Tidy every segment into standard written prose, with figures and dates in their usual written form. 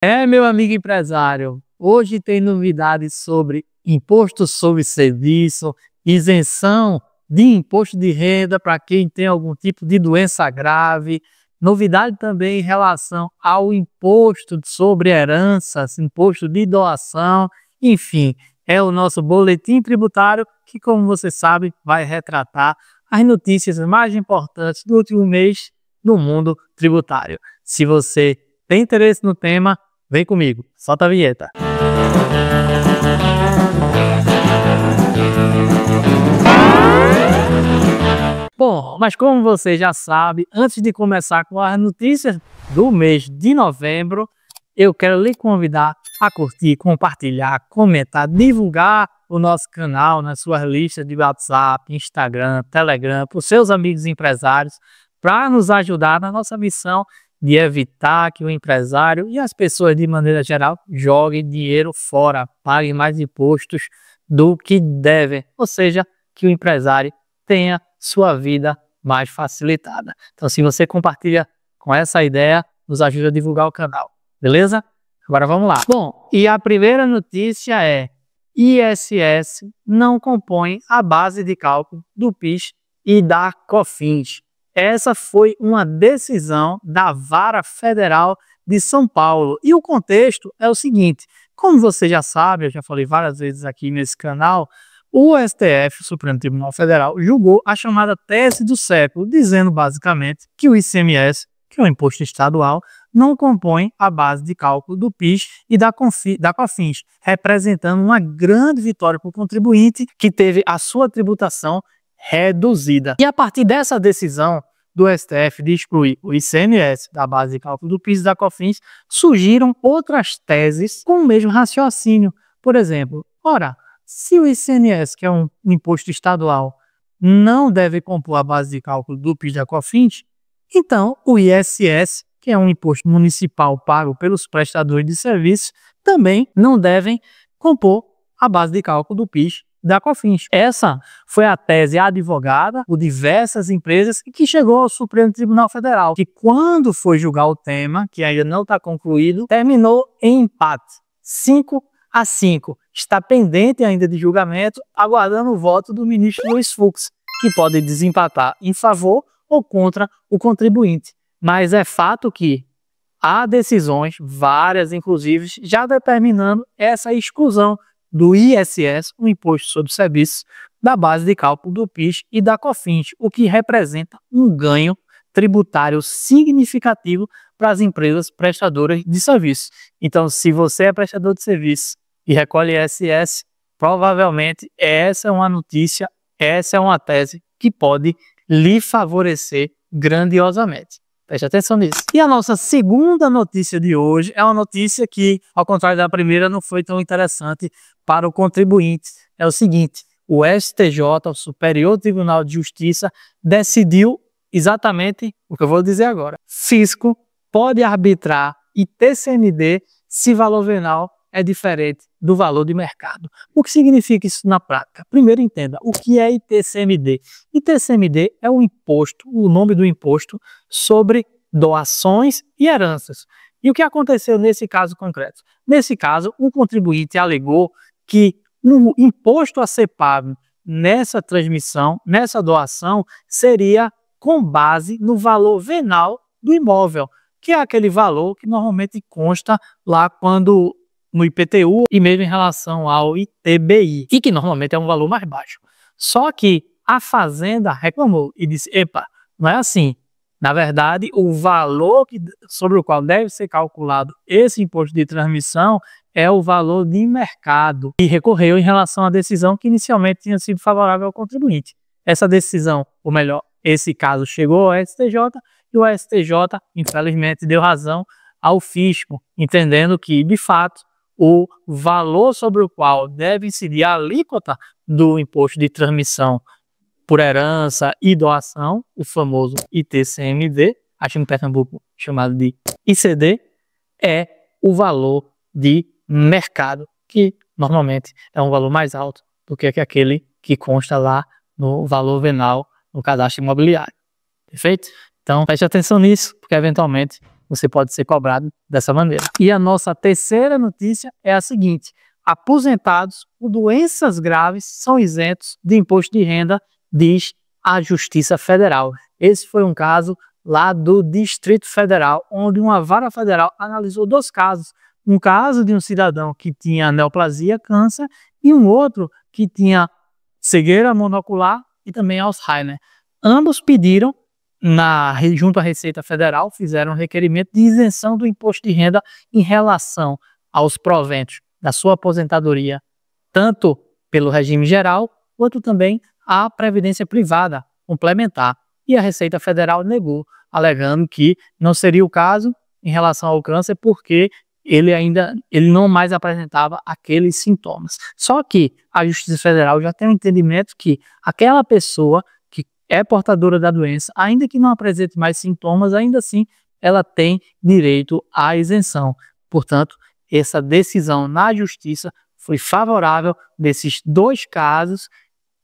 Meu amigo empresário, hoje tem novidades sobre imposto sobre serviço, isenção de imposto de renda para quem tem algum tipo de doença grave, novidade também em relação ao imposto sobre heranças, imposto de doação, enfim, é o nosso boletim tributário que, como você sabe, vai retratar as notícias mais importantes do último mês no mundo tributário. Se você tem interesse no tema, vem comigo, solta a vinheta. Bom, mas como você já sabe, antes de começar com as notícias do mês de novembro, eu quero lhe convidar a curtir, compartilhar, comentar, divulgar o nosso canal nas suas listas de WhatsApp, Instagram, Telegram, para os seus amigos empresários, para nos ajudar na nossa missão de evitar que o empresário e as pessoas de maneira geral joguem dinheiro fora, paguem mais impostos do que devem, ou seja, que o empresário tenha sua vida mais facilitada. Então, se você compartilha com essa ideia, nos ajuda a divulgar o canal, beleza? Agora vamos lá. Bom, e a primeira notícia é: ISS não compõe a base de cálculo do PIS e da COFINS. Essa foi uma decisão da Vara Federal de São Paulo. E o contexto é o seguinte: como você já sabe, eu já falei várias vezes aqui nesse canal, o STF, o Supremo Tribunal Federal, julgou a chamada tese do século, dizendo basicamente que o ICMS, que é o imposto estadual, não compõe a base de cálculo do PIS e da COFINS, representando uma grande vitória para o contribuinte que teve a sua tributação reduzida. E a partir dessa decisão do STF de excluir o ICMS da base de cálculo do PIS e da COFINS, surgiram outras teses com o mesmo raciocínio. Por exemplo, se o ICMS, que é um imposto estadual, não deve compor a base de cálculo do PIS e da COFINS, então o ISS, que é um imposto municipal pago pelos prestadores de serviços, também não devem compor a base de cálculo do PIS e da COFINS. Essa foi a tese advogada por diversas empresas e que chegou ao Supremo Tribunal Federal, que quando foi julgar o tema, que ainda não está concluído, terminou em empate, 5-5. Está pendente ainda de julgamento, aguardando o voto do ministro Luiz Fux, que pode desempatar em favor ou contra o contribuinte. Mas é fato que há decisões, várias inclusive, já determinando essa exclusão do ISS, o Imposto sobre Serviços, da base de cálculo do PIS e da COFINS, o que representa um ganho tributário significativo para as empresas prestadoras de serviços. Então, se você é prestador de serviço e recolhe ISS, provavelmente essa é uma notícia, essa é uma tese que pode lhe favorecer grandiosamente. Preste atenção nisso. E a nossa segunda notícia de hoje é uma notícia que, ao contrário da primeira, não foi tão interessante para o contribuinte. É o seguinte: o STJ, o Superior Tribunal de Justiça, decidiu exatamente o que eu vou dizer agora. Fisco pode arbitrar ITCMD se valor venal é diferente do valor de mercado. O que significa isso na prática? Primeiro, entenda o que é ITCMD. ITCMD é o imposto, o nome do imposto sobre doações e heranças. E o que aconteceu nesse caso concreto? Nesse caso, o contribuinte alegou que o imposto a ser pago nessa transmissão, nessa doação, seria com base no valor venal do imóvel, que é aquele valor que normalmente consta lá quando no IPTU e mesmo em relação ao ITBI, e que normalmente é um valor mais baixo. Só que a Fazenda reclamou e disse: epa, não é assim. Na verdade, o valor sobre o qual deve ser calculado esse imposto de transmissão é o valor de mercado, e recorreu em relação à decisão que inicialmente tinha sido favorável ao contribuinte. Essa decisão, ou melhor, esse caso chegou ao STJ e o STJ, infelizmente, deu razão ao fisco, entendendo que, de fato, o valor sobre o qual deve incidir a alíquota do imposto de transmissão por herança e doação, o famoso ITCMD, aqui no Pernambuco chamado de ICD, é o valor de mercado, que normalmente é um valor mais alto do que aquele que consta lá no valor venal no cadastro imobiliário. Perfeito? Então preste atenção nisso, porque eventualmente você pode ser cobrado dessa maneira. E a nossa terceira notícia é a seguinte: aposentados por doenças graves são isentos de imposto de renda, diz a Justiça Federal. Esse foi um caso lá do Distrito Federal, onde uma vara federal analisou 2 casos. Um caso de um cidadão que tinha neoplasia, câncer, e um outro que tinha cegueira monocular e também Alzheimer. Ambos pediram, junto à Receita Federal, fizeram um requerimento de isenção do imposto de renda em relação aos proventos da sua aposentadoria, tanto pelo regime geral, quanto também a previdência privada complementar. E a Receita Federal negou, alegando que não seria o caso em relação ao câncer, porque ele não mais apresentava aqueles sintomas. Só que a Justiça Federal já tem um entendimento que aquela pessoa que é portadora da doença, ainda que não apresente mais sintomas, ainda assim ela tem direito à isenção. Portanto, essa decisão na Justiça foi favorável nesses 2 casos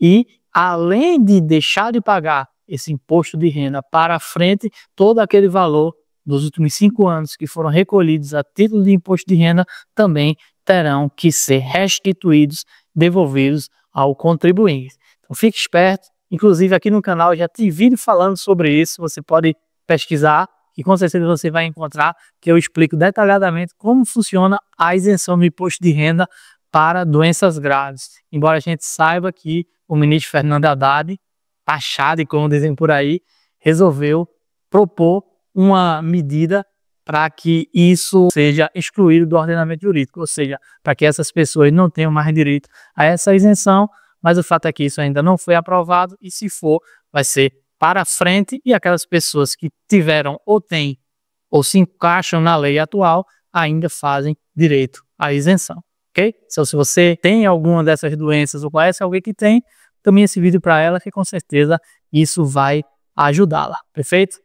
e, além de deixar de pagar esse imposto de renda para frente, todo aquele valor dos últimos 5 anos que foram recolhidos a título de imposto de renda também terão que ser restituídos, devolvidos ao contribuinte. Então fique esperto, inclusive aqui no canal já tem vídeo falando sobre isso, você pode pesquisar e com certeza você vai encontrar que eu explico detalhadamente como funciona a isenção do imposto de renda para doenças graves. Embora a gente saiba que o ministro Fernando Haddad, taxado, como dizem por aí, resolveu propor uma medida para que isso seja excluído do ordenamento jurídico, ou seja, para que essas pessoas não tenham mais direito a essa isenção, mas o fato é que isso ainda não foi aprovado e, se for, vai ser para frente, e aquelas pessoas que tiveram ou têm ou se encaixam na lei atual ainda fazem direito à isenção, ok? Então, se você tem alguma dessas doenças ou conhece alguém que tem, também esse vídeo para ela, que com certeza isso vai ajudá-la, perfeito?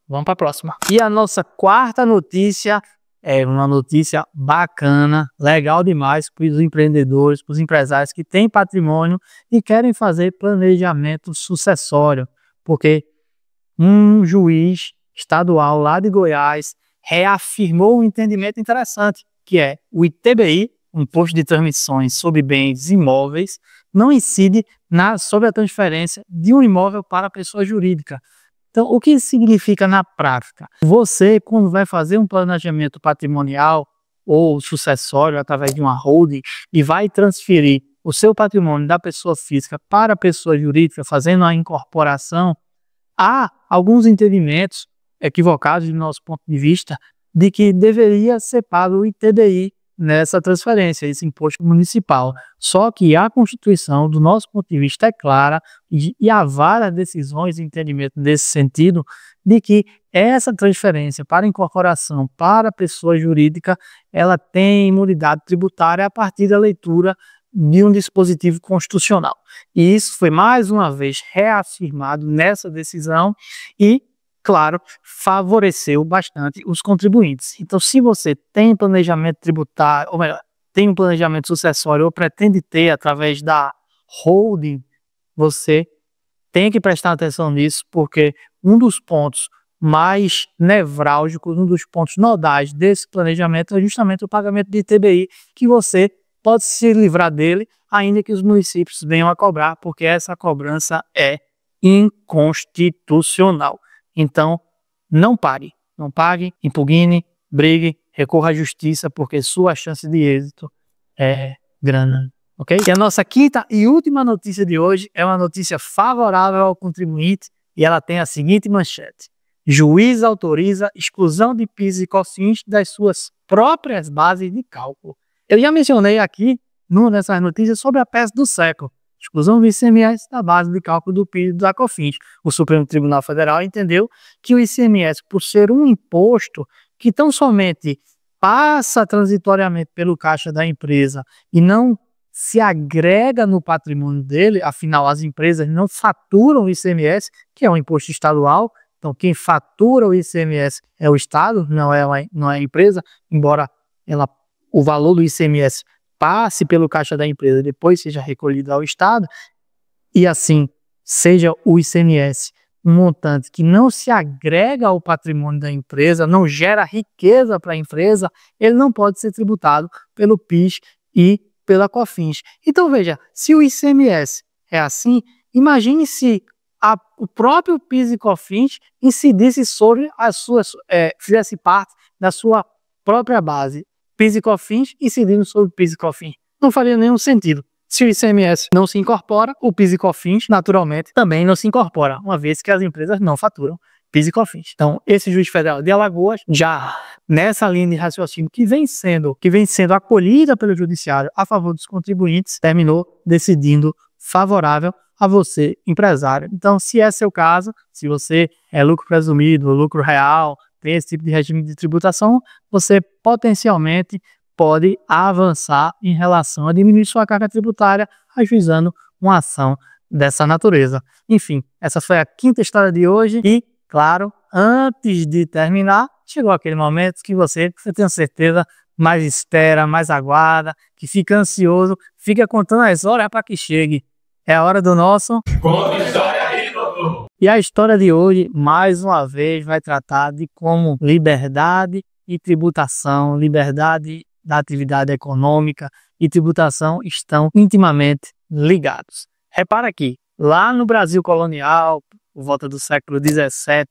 Vamos para a próxima. E a nossa quarta notícia é uma notícia bacana, legal demais para os empreendedores, para os empresários que têm patrimônio e querem fazer planejamento sucessório, porque um juiz estadual lá de Goiás reafirmou um entendimento interessante, que é o ITBI, Imposto de Transmissões sobre Bens Imóveis, não incide sobre a transferência de um imóvel para a pessoa jurídica. Então, o que isso significa na prática? Você, quando vai fazer um planejamento patrimonial ou sucessório através de uma holding e vai transferir o seu patrimônio da pessoa física para a pessoa jurídica, fazendo a incorporação, há alguns entendimentos equivocados do nosso ponto de vista de que deveria ser pago o ITBI nessa transferência, esse imposto municipal. Só que a Constituição, do nosso ponto de vista, é clara e há várias decisões e entendimento nesse sentido de que essa transferência para incorporação para a pessoa jurídica, ela tem imunidade tributária a partir da leitura de um dispositivo constitucional. E isso foi mais uma vez reafirmado nessa decisão e, claro, favoreceu bastante os contribuintes. Então, se você tem planejamento tributário, ou melhor, tem um planejamento sucessório ou pretende ter através da holding, você tem que prestar atenção nisso, porque um dos pontos mais nevrálgicos, um dos pontos nodais desse planejamento é justamente o pagamento de ITBI, que você pode se livrar dele, ainda que os municípios venham a cobrar, porque essa cobrança é inconstitucional. Então, não pague, impugne, brigue, recorra à justiça, porque sua chance de êxito é grande, ok? E a nossa quinta e última notícia de hoje é uma notícia favorável ao contribuinte e ela tem a seguinte manchete: juiz autoriza exclusão de PIS e COFINS das suas próprias bases de cálculo. Eu já mencionei aqui, numa dessas notícias, sobre a peça do século. Exclusão do ICMS da base de cálculo do PIS e da COFINS. O Supremo Tribunal Federal entendeu que o ICMS, por ser um imposto que tão somente passa transitoriamente pelo caixa da empresa e não se agrega no patrimônio dele, afinal as empresas não faturam o ICMS, que é um imposto estadual, então quem fatura o ICMS é o Estado, não é a empresa, embora o valor do ICMS passe pelo caixa da empresa, depois seja recolhido ao Estado, e assim seja o ICMS um montante que não se agrega ao patrimônio da empresa, não gera riqueza para a empresa, ele não pode ser tributado pelo PIS e pela COFINS. Então veja, se o ICMS é assim, imagine se o próprio PIS e COFINS incidisse sobre as suas, fizesse parte da sua própria base. PIS e COFINS incidindo sobre o PIS e COFINS. Não faria nenhum sentido. Se o ICMS não se incorpora, o PIS e COFINS, naturalmente, também não se incorpora, uma vez que as empresas não faturam PIS e COFINS. Então, esse juiz federal de Alagoas, já nessa linha de raciocínio que vem sendo acolhida pelo judiciário a favor dos contribuintes, terminou decidindo favorável a você, empresário. Então, se é seu caso, se você é lucro presumido, lucro real, tem esse tipo de regime de tributação, você potencialmente pode avançar em relação a diminuir sua carga tributária, ajuizando uma ação dessa natureza. Enfim, essa foi a quinta história de hoje e, claro, antes de terminar, chegou aquele momento que você tem certeza, mais espera, mais aguarda, que fica ansioso, fica contando as horas para que chegue. É a hora do nosso... Conta história aí, doutor! E a história de hoje, mais uma vez, vai tratar de como liberdade e tributação, liberdade da atividade econômica e tributação estão intimamente ligados. Repara aqui, lá no Brasil colonial, por volta do século XVII,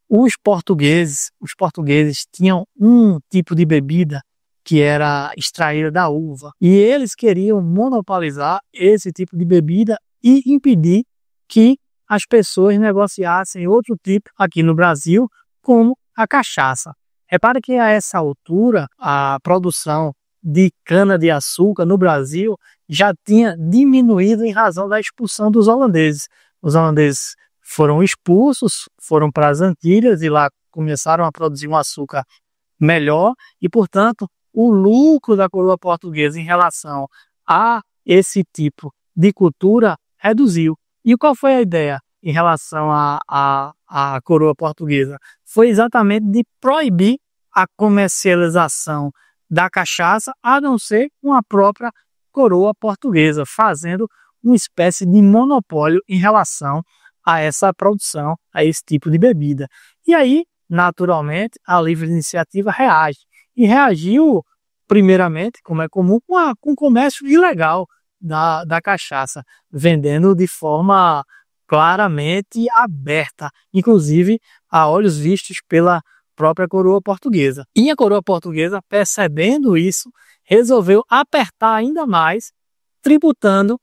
os portugueses tinham um tipo de bebida que era extraída da uva. E eles queriam monopolizar esse tipo de bebida e impedir que as pessoas negociassem outro tipo aqui no Brasil, como a cachaça. Repare que a essa altura a produção de cana-de-açúcar no Brasil já tinha diminuído em razão da expulsão dos holandeses. Os holandeses foram expulsos, foram para as Antilhas e lá começaram a produzir um açúcar melhor e, portanto, o lucro da coroa portuguesa em relação a esse tipo de cultura reduziu. E qual foi a ideia em relação à coroa portuguesa? Foi exatamente de proibir a comercialização da cachaça, a não ser com a própria coroa portuguesa, fazendo uma espécie de monopólio em relação a essa produção, a esse tipo de bebida. E aí, naturalmente, a livre iniciativa reage. E reagiu, primeiramente, como é comum, com o comércio ilegal da cachaça, vendendo de forma claramente aberta, inclusive a olhos vistos pela própria coroa portuguesa. E a coroa portuguesa, percebendo isso, resolveu apertar ainda mais, tributando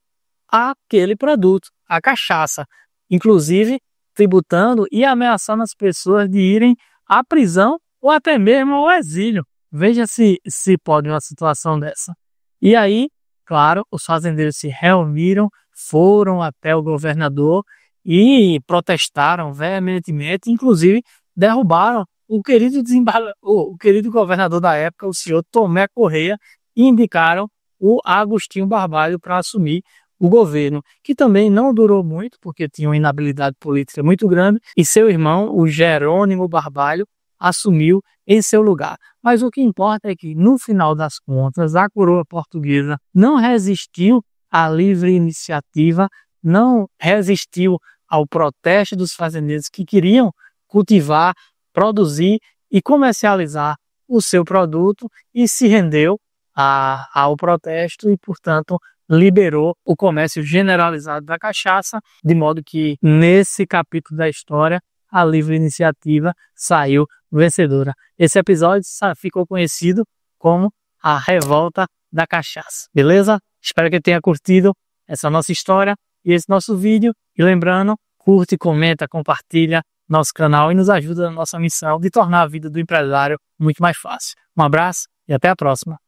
aquele produto, a cachaça, inclusive tributando e ameaçando as pessoas de irem à prisão ou até mesmo ao exílio. Veja se pode uma situação dessa. E aí, claro, os fazendeiros se reuniram, foram até o governador e protestaram veementemente, inclusive derrubaram o querido governador da época, o senhor Tomé Correia, e indicaram o Agostinho Barbalho para assumir o governo, que também não durou muito, porque tinha uma inabilidade política muito grande, e seu irmão, o Jerônimo Barbalho, assumiu em seu lugar. Mas o que importa é que, no final das contas, a coroa portuguesa não resistiu à livre iniciativa, não resistiu ao protesto dos fazendeiros que queriam cultivar, produzir e comercializar o seu produto e se rendeu ao protesto e, portanto, liberou o comércio generalizado da cachaça, de modo que, nesse capítulo da história, a livre iniciativa saiu vencedora. Esse episódio ficou conhecido como a Revolta da Cachaça. Beleza? Espero que tenha curtido essa nossa história e esse nosso vídeo. E lembrando, curte, comenta, compartilha nosso canal e nos ajuda na nossa missão de tornar a vida do empresário muito mais fácil. Um abraço e até a próxima.